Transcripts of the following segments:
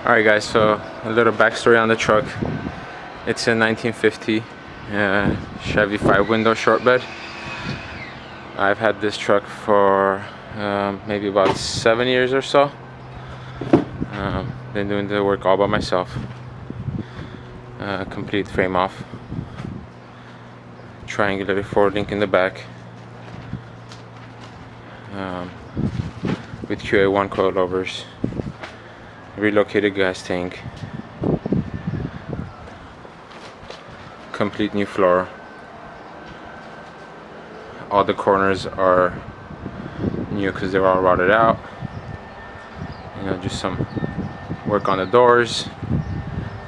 Alright guys, so a little backstory on the truck. It's a 1950 Chevy 5-window short bed. I've had this truck for maybe about 7 years or so. Been doing the work all by myself. Complete frame off. Triangulated forward link in the back. With QA1 coilovers. Relocated gas tank. Complete new floor. All the corners are new because they were all rotted out. Just some work on the doors,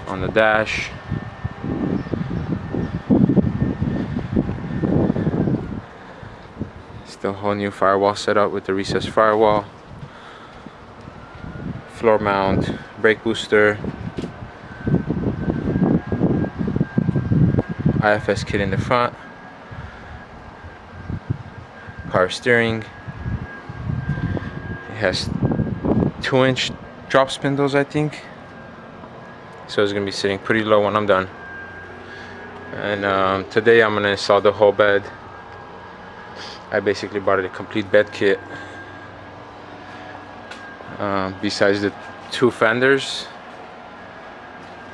on the dash. Still whole new firewall set up with the recessed firewall. Floor mount, brake booster, IFS kit in the front, power steering. It has 2-inch drop spindles, I think, so it's gonna be sitting pretty low when I'm done. And today I'm gonna install the whole bed. I basically bought a complete bed kit. Besides the 2 fenders,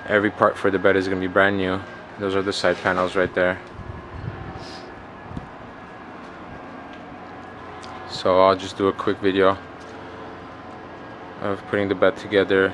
every part for the bed is gonna be brand new. Those are the side panels right there. So I'll just do a quick video of putting the bed together